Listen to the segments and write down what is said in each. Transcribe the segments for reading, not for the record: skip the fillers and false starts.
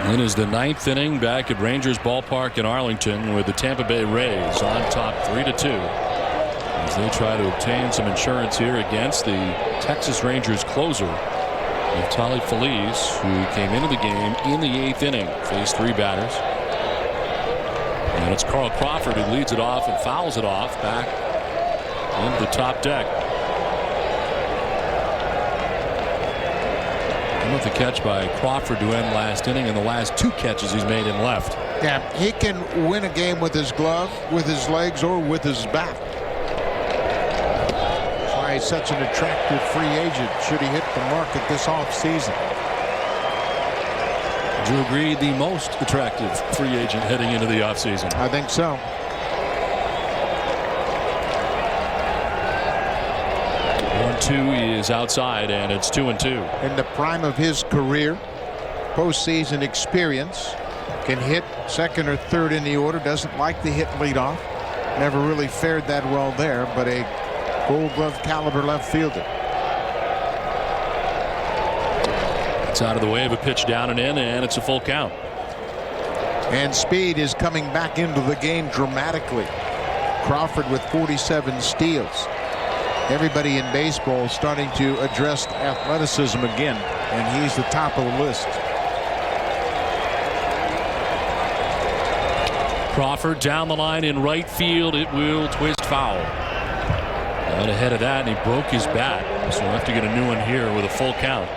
It is the 9th inning back at Rangers Ballpark in Arlington with the Tampa Bay Rays on top 3-2 as they try to obtain some insurance here against the Texas Rangers closer Neftali Feliz, who came into the game in the 8th inning, faced 3 batters. And it's Carl Crawford who leads it off and fouls it off back into the top deck. With the catch by Crawford to end last inning, and the last 2 catches he's made in left. Yeah, he can win a game with his glove, with his legs, or with his bat. That's why he's such an attractive free agent should he hit the market this offseason. Would you agree the most attractive free agent heading into the offseason? I think so. 1-2 is outside, and it's 2-2. In the prime of his career, postseason experience, can hit second or third in the order, doesn't like to hit leadoff. Never really fared that well there, but a Gold Glove caliber left fielder. It's out of the way of a pitch down and in, and it's a full count. And speed is coming back into the game dramatically. Crawford with 47 steals. Everybody in baseball is starting to address athleticism again, and he's the top of the list. Crawford down the line in right field. It will twist foul. Out ahead of that, and he broke his bat, so we'll have to get a new one here with a full count.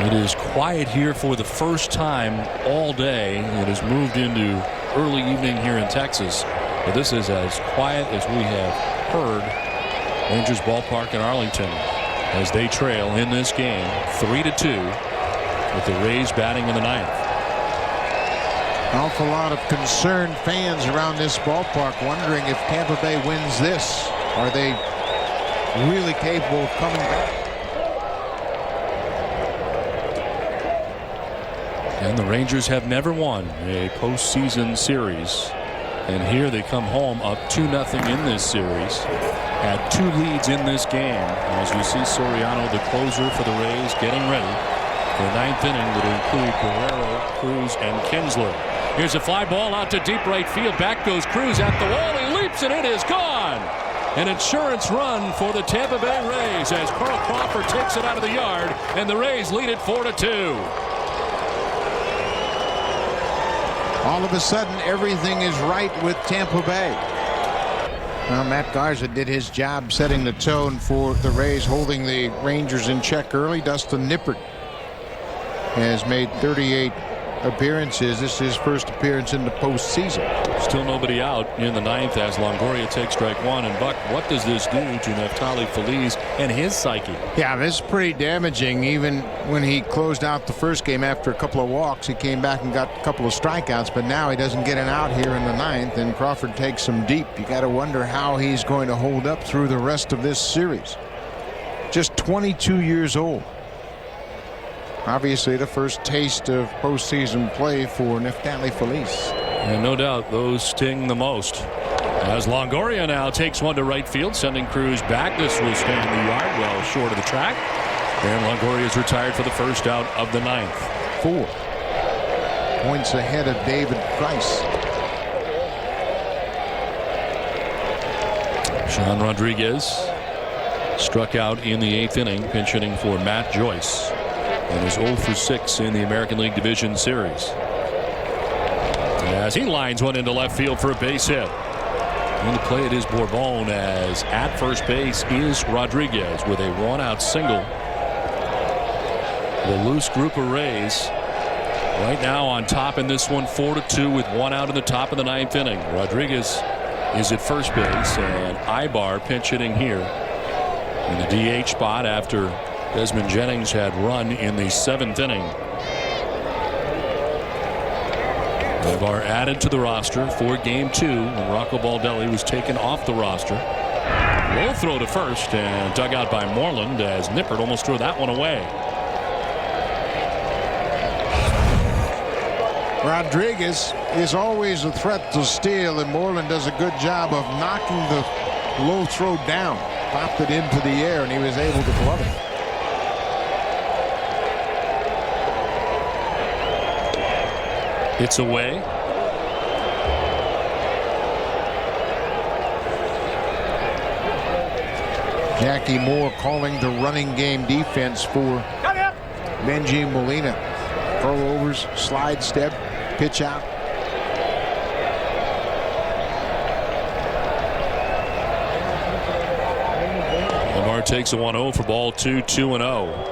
It is quiet here for the first time all day. It has moved into early evening here in Texas. But this is as quiet as we have heard Rangers Ballpark in Arlington as they trail in this game 3-2 with the Rays batting in the 9th. An awful lot of concerned fans around this ballpark wondering if Tampa Bay wins this. Are they really capable of coming back? And the Rangers have never won a postseason series. And here they come home up 2-0 in this series. Had 2 leads in this game. As we see Soriano, the closer for the Rays, getting ready for the 9th inning that will include Guerrero, Cruz, and Kinsler. Here's a fly ball out to deep right field. Back goes Cruz at the wall. He leaps and it is gone. An insurance run for the Tampa Bay Rays as Carl Crawford takes it out of the yard, and the Rays lead it 4-2. All of a sudden, everything is right with Tampa Bay. Well, Matt Garza did his job setting the tone for the Rays, holding the Rangers in check early. Dustin Nippert has made 38 appearances. This is his first appearance in the postseason. Still nobody out in the 9th as Longoria takes strike 1. And Buck, what does this do to Neftali Feliz and his psyche? Yeah, this is pretty damaging. Even when he closed out the first game after a couple of walks, he came back and got a couple of strikeouts, but now he doesn't get an out here in the 9th, and Crawford takes him deep. You got to wonder how he's going to hold up through the rest of this series. Just 22 years old. Obviously the first taste of postseason play for Neftali Feliz. And no doubt those sting the most. As Longoria now takes one to right field, sending Cruz back. This will stay in the yard, well short of the track. And Longoria is retired for the first out of the 9th. 4 points ahead of David Price. Sean Rodriguez struck out in the 8th inning, pinch hitting for Matt Joyce, and is 0 for 6 in the American League Division Series. As he lines one into left field for a base hit. And the play it is Bourbon, as at first base is Rodriguez with a 1-out single. The loose group of Rays right now on top in this one, 4-2 with 1 out in the top of the 9th inning. Rodriguez is at first base, and Ibar pinch hitting here in the DH spot after Desmond Jennings had run in the 7th inning. Ibar added to the roster for game 2 when Rocco Baldelli was taken off the roster. Low throw to first and dug out by Moreland as Nippert almost threw that one away. Rodriguez is always a threat to steal, and Moreland does a good job of knocking the low throw down. Popped it into the air, and he was able to glove it. It's away. Jackie Moore calling the running game defense for Benji Molina. Throw-overs, slide step, pitch out. Lamar takes a 1-0 for ball 2, 2-0.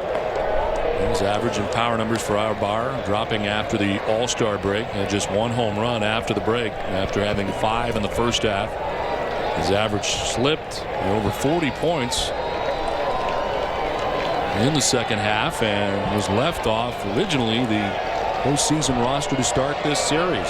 His average and power numbers for Bar dropping after the All-Star break. Had just 1 home run after the break after having 5 in the first half. His average slipped over 40 points in the second half and was left off originally the postseason roster to start this series.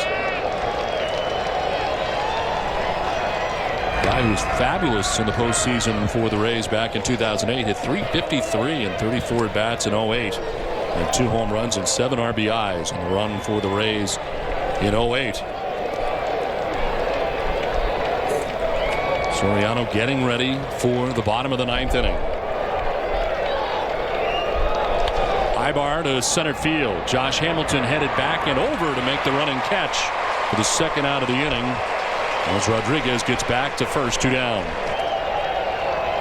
Guy who was fabulous in the postseason for the Rays back in 2008. Hit .353 and 34 at bats in 08. And 2 home runs and 7 RBIs on the run for the Rays in 08. Soriano getting ready for the bottom of the 9th inning. Ibar to center field. Josh Hamilton headed back and over to make the running catch for the second out of the inning. As Rodriguez gets back to first, 2 down.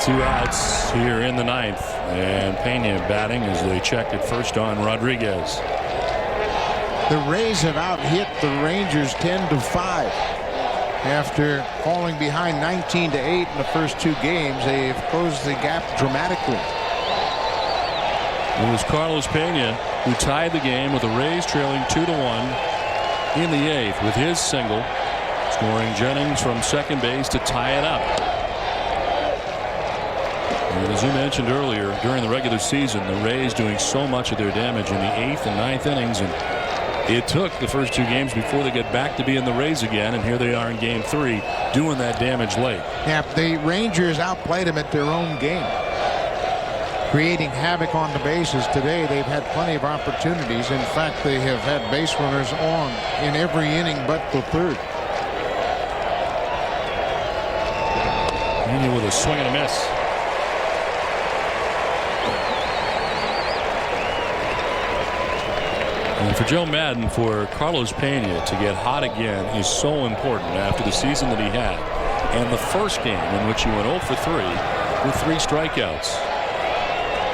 2 outs here in the 9th. And Pena batting as they check at first on Rodriguez. The Rays have out-hit the Rangers 10-5. After falling behind 19-8 in the first 2 games, they've closed the gap dramatically. It was Carlos Pena who tied the game with the Rays trailing 2-1 in the 8th with his single, scoring Jennings from second base to tie it up. And as you mentioned earlier, during the regular season, the Rays doing so much of their damage in the 8th and 9th innings, and it took the first 2 games before they get back to being the Rays again, and here they are in game 3 doing that damage late. Yeah, the Rangers outplayed them at their own game, creating havoc on the bases. Today they've had plenty of opportunities. In fact, they have had base runners on in every inning but the 3rd. Pena with a swing and a miss. And for Joe Madden, for Carlos Pena to get hot again is so important after the season that he had. And the first game in which he went 0 for 3 with 3 strikeouts.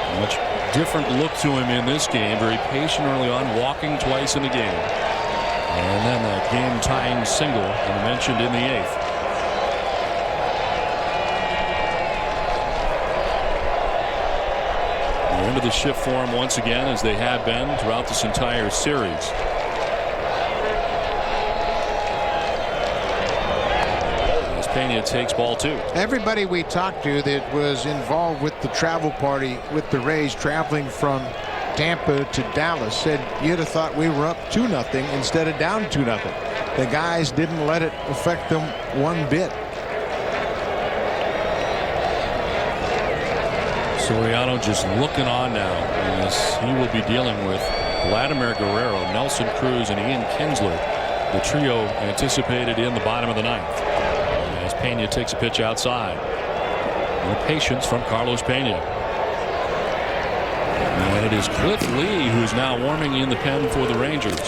A much different look to him in this game. Very patient early on, walking twice in the game. And then that game-tying single, and mentioned in the 8th. They're into the shift form once again, as they have been throughout this entire series. As Pena takes ball 2. Everybody we talked to that was involved with the travel party with the Rays traveling from Tampa to Dallas said you'd have thought we were up 2-0 instead of down 2-0. The guys didn't let it affect them one bit. Soriano just looking on now as he will be dealing with Vladimir Guerrero, Nelson Cruz, and Ian Kinsler, the trio anticipated in the bottom of the 9th. As Pena takes a pitch outside. No patience from Carlos Pena. And it is Cliff Lee who's now warming in the pen for the Rangers.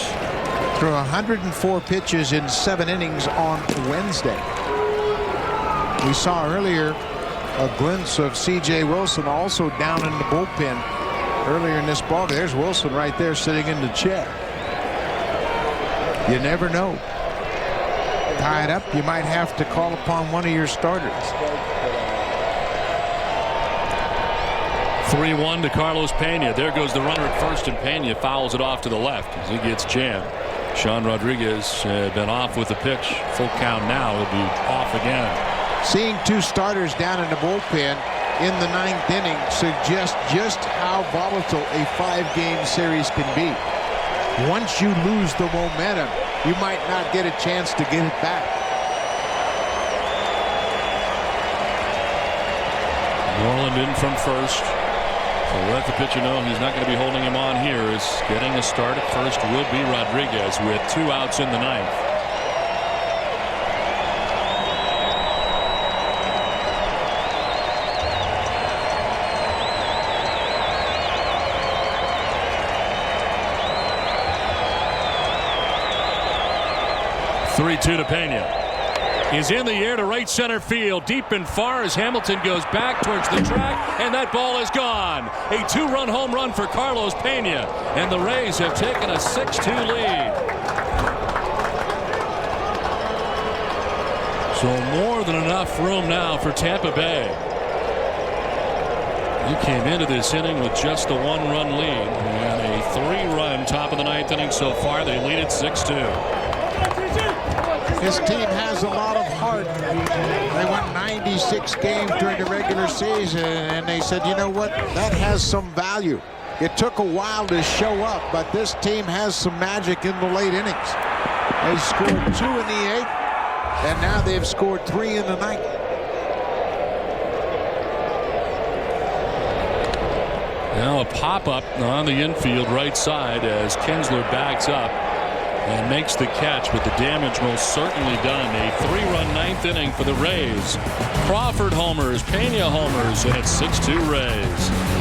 Threw 104 pitches in 7 innings on Wednesday. We saw earlier a glimpse of C.J. Wilson also down in the bullpen earlier in this ball. There's Wilson right there sitting in the chair. You never know. Tied up, you might have to call upon one of your starters. 3-1 to Carlos Pena. There goes the runner at first, and Pena fouls it off to the left as he gets jammed. Sean Rodriguez been off with the pitch. Full count now. He'll be off again. Seeing 2 starters down in the bullpen in the 9th inning suggests just how volatile a 5-game series can be. Once you lose the momentum, you might not get a chance to get it back. Moreland in from first. So let the pitcher know he's not going to be holding him on here. Is getting a start at first will be Rodriguez with 2 outs in the 9th. 3-2 to Pena. Is in the air to right center field, deep and far as Hamilton goes back towards the track, and that ball is gone. A 2-run home run for Carlos Pena, and the Rays have taken a 6-2 lead. So more than enough room now for Tampa Bay. He came into this inning with just a 1-run lead, and a 3-run top of the 9th inning so far. They lead it 6-2. This team has a lot of heart. They won 96 games during the regular season, and they said, you know what, that has some value. It took a while to show up, but this team has some magic in the late innings. They scored 2 in the 8th, and now they've scored 3 in the 9th. Now a pop-up on the infield right side as Kinsler backs up and makes the catch, but the damage most certainly done. A 3-run 9th inning for the Rays. Crawford homers, Pena homers, and it's 6-2 Rays.